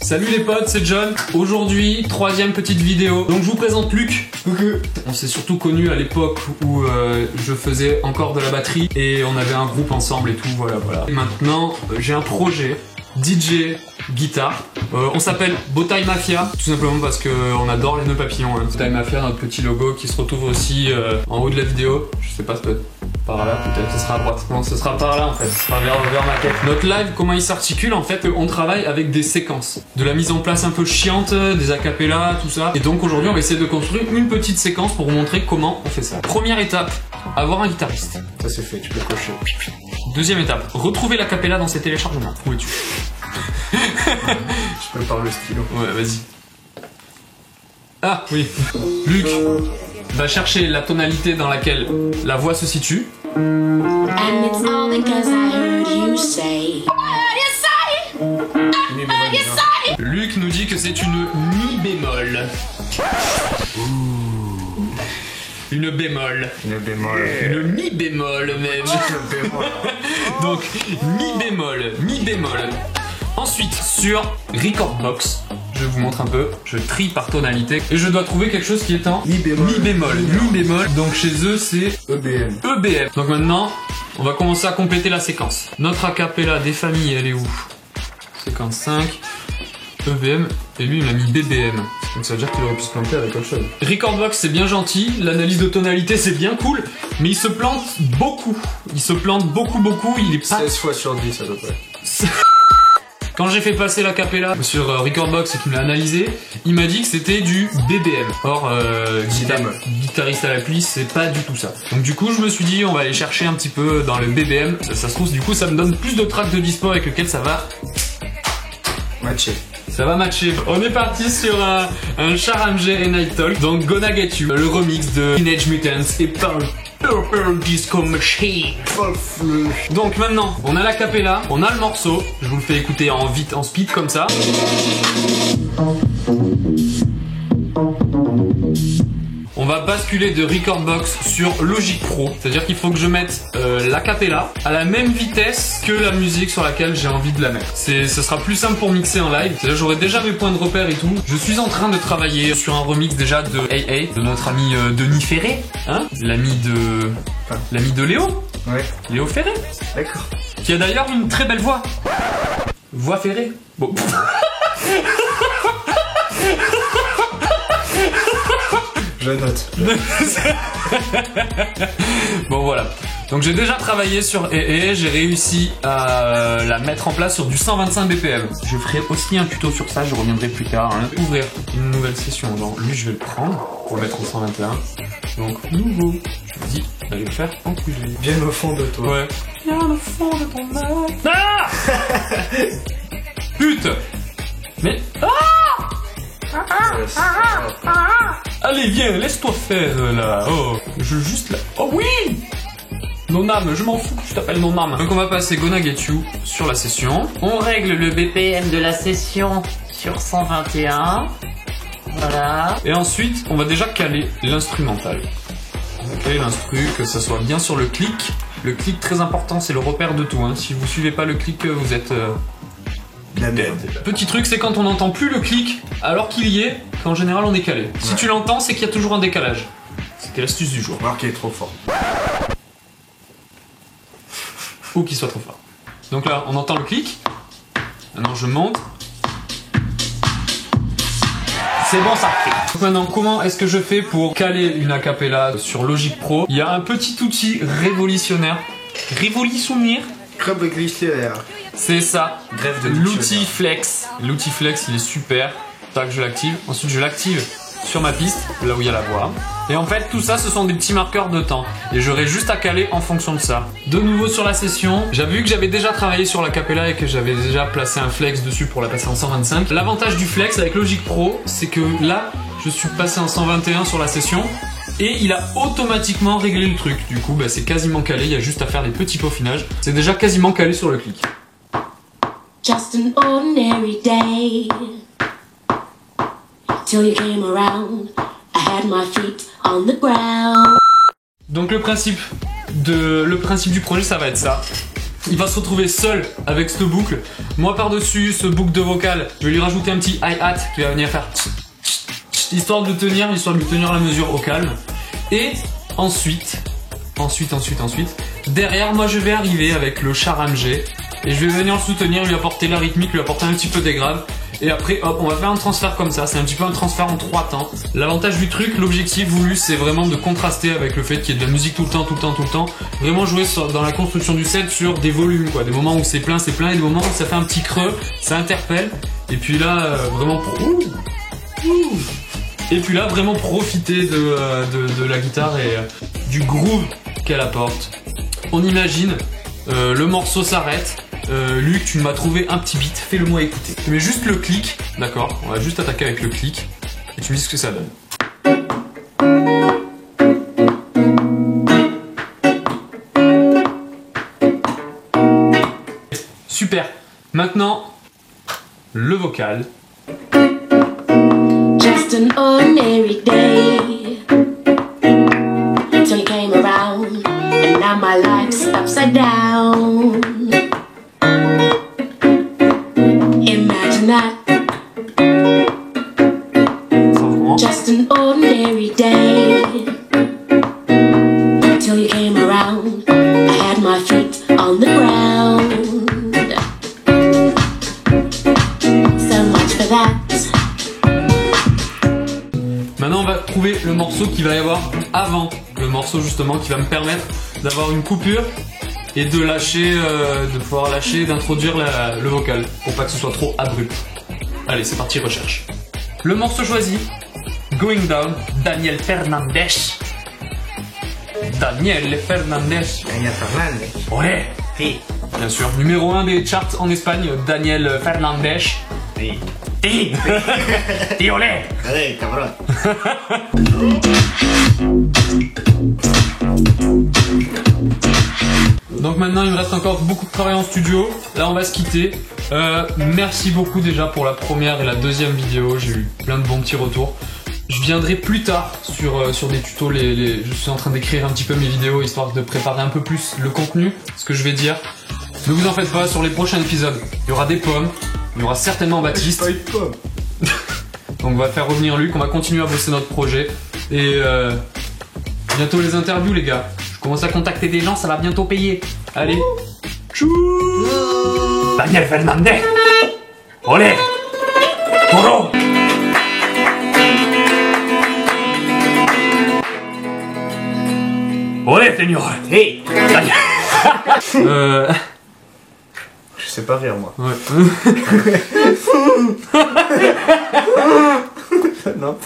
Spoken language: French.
Salut les potes, c'est John. Aujourd'hui, troisième petite vidéo. Donc je vous présente Luc. On s'est surtout connus à l'époque où je faisais encore de la batterie et on avait un groupe ensemble et tout, voilà. Et maintenant, j'ai un projet DJ guitare. On s'appelle Bowtie Mafia, tout simplement parce qu'on adore les nœuds papillons. Hein. Bowtie Mafia, notre petit logo qui se retrouve aussi en haut de la vidéo. Je sais pas, ça peut être par là, peut-être, ce sera à droite. Non, ce sera par là en fait, ce sera vers ma tête. Notre live, comment il s'articule en fait, on travaille avec des séquences. De la mise en place un peu chiante, des acapellas, tout ça. Et donc aujourd'hui, on va essayer de construire une petite séquence pour vous montrer comment on fait ça. Première étape, avoir un guitariste. Ça c'est fait, tu peux cocher. Deuxième étape, retrouver l'acapella dans ses téléchargements. Où es-tu? Je prépare le stylo. Ouais, vas-y. Ah, oui. Luc va chercher la tonalité dans laquelle la voix se situe. Luc nous dit que c'est une mi bémol. Une bémol. Une bémol. Une mi bémol même. Donc mi bémol. Ensuite sur Recordbox, je vous montre un peu, je trie par tonalité et je dois trouver quelque chose qui est en mi bémol. Donc chez eux c'est EBM. Donc maintenant, on va commencer à compléter la séquence. Notre acapella des familles, elle est où? Séquence 5, EBM, et lui il m'a mis BBM. Donc ça veut dire qu'il aurait pu se planter avec autre chose. Recordbox c'est bien gentil, l'analyse de tonalité c'est bien cool, mais il se plante beaucoup. Il est pas... 16 fois sur 10 à peu près. Quand j'ai fait passer l'acapella sur Recordbox et qu'il me l'a analysé, il m'a dit que c'était du BBM. Or, guitariste à la pluie, c'est pas du tout ça. Donc du coup, je me suis dit, on va aller chercher un petit peu dans le BBM. Ça se trouve, du coup, ça me donne plus de tracks de dispo avec lesquels ça va matcher. Ça va matcher. On est parti sur un Sharamjee et Night Talk, donc Gonna Get You, le remix de Teenage Mutants et Purple Disco Machine. Donc maintenant, on a l'acapella, on a le morceau. Je vous le fais écouter en speed comme ça. On va basculer de Recordbox sur Logic Pro, c'est-à-dire qu'il faut que je mette l'acapella à la même vitesse que la musique sur laquelle j'ai envie de la mettre. Ce sera plus simple pour mixer en live, c'est-à-dire j'aurai déjà mes points de repère et tout. Je suis en train de travailler sur un remix déjà de AA, de notre ami Denis Ferré, hein, l'ami de Léo, ouais. Léo Ferré, d'accord, qui a d'ailleurs une très belle voix. Voix ferrée. Bon. Je note. Bon voilà. Donc j'ai déjà travaillé sur EE, j'ai réussi à la mettre en place sur du 125 BPM. Je ferai aussi un tuto sur ça, je reviendrai plus tard. Hein. Ouvrir une nouvelle session. Donc lui je vais le prendre pour le mettre en 121. Donc nouveau. Je me dis, je vais le faire en QG. Bien au fond de toi. Ouais. Bien au fond de ton âme. Ah Putain. Mais allez viens, laisse-toi faire là. Oh, je veux juste là. Oh oui. Non âme, je m'en fous que je t'appelle non âme. Donc on va passer Gonna Get You sur la session. On règle le BPM de la session sur 121. Voilà. Et ensuite, on va déjà caler l'instrumental. On va caler l'instru, que ça soit bien sur le clic. Le clic très important, c'est le repère de tout. Hein. Si vous suivez pas le clic, vous êtes la merde. Petit truc, c'est quand on n'entend plus le clic alors qu'il y est, qu'en général on est calé. Ouais. Si tu l'entends, c'est qu'il y a toujours un décalage. C'était l'astuce du jour. Alors qu'il est trop fort. Ou qu'il soit trop fort. Donc là, on entend le clic. Maintenant, je monte. C'est bon, ça fait. Donc maintenant, comment est-ce que je fais pour caler une acapella sur Logic Pro? Il y a un petit outil révolutionnaire. Révolutionnaire. C'est ça. L'outil Flex. L'outil Flex, il est super. Tac, je l'active. Ensuite, je l'active sur ma piste, là où il y a la voix. Et en fait, tout ça, ce sont des petits marqueurs de temps. Et j'aurai juste à caler en fonction de ça. De nouveau sur la session, j'avais vu que j'avais déjà travaillé sur l'acapella et que j'avais déjà placé un flex dessus pour la passer en 125. L'avantage du flex avec Logic Pro, c'est que là, je suis passé en 121 sur la session. Et il a automatiquement réglé le truc. Du coup, bah, c'est quasiment calé, il y a juste à faire les petits peaufinages. C'est déjà quasiment calé sur le clic. Just an ordinary day. Till you came around, I had my feet on the ground. Donc le principe du projet, ça va être ça. Il va se retrouver seul avec cette boucle. Moi par-dessus ce boucle de vocal, je vais lui rajouter un petit hi-hat qui va venir faire histoire de lui tenir la mesure au calme. Et ensuite, derrière moi je vais arriver avec le charamgé et je vais venir le soutenir, lui apporter la rythmique, lui apporter un petit peu des graves. Et après hop, on va faire un transfert comme ça, c'est un petit peu un transfert en 3 temps. L'avantage du truc, l'objectif voulu, c'est vraiment de contraster avec le fait qu'il y ait de la musique tout le temps. Vraiment jouer dans la construction du set sur des volumes quoi, des moments où c'est plein, et des moments où ça fait un petit creux, ça interpelle. Et puis là, vraiment et puis là, vraiment profiter de la guitare et du groove qu'elle apporte. On imagine, le morceau s'arrête. Luc, tu m'as trouvé un petit beat, fais-le-moi écouter. Tu mets juste le clic, d'accord? On va juste attaquer avec le clic et tu me dis ce que ça donne. Super. Maintenant, le vocal. Just an ordinary day till you came around and now my life's upside down. Imagine that. Just an ordinary day till you came around. I had my feet on the ground. So much for that. Maintenant on va trouver le morceau qu'il va y avoir avant, le morceau justement qui va me permettre d'avoir une coupure et de lâcher, de pouvoir lâcher, d'introduire le vocal pour pas que ce soit trop abrupt. Allez, c'est parti, recherche. Le morceau choisi, Going Down, Daniel Fernandez. Daniel Fernandez. Ouais. Sí. Bien sûr, numéro 1 des charts en Espagne, Daniel Fernandez. Sí. Sí. Y olé. Allez, cabrón. Donc maintenant il me reste encore beaucoup de travail en studio. Là on va se quitter. Merci beaucoup déjà pour la première et la deuxième vidéo. J'ai eu plein de bons petits retours. Je viendrai plus tard sur des tutos. Je suis en train d'écrire un petit peu mes vidéos histoire de préparer un peu plus le contenu, ce que je vais dire. Ne vous en faites pas, sur les prochains épisodes, il y aura des pommes. Il y aura certainement Baptiste. Donc on va faire revenir Luc, on va continuer à bosser notre projet. Et bientôt les interviews les gars. Je commence à contacter des gens, ça va bientôt payer. Allez. Tchou. Daniel Fernandez. Olé. Toro. Olé, señor. Hey. Daniel. Je sais pas rire moi. Ouais. Non.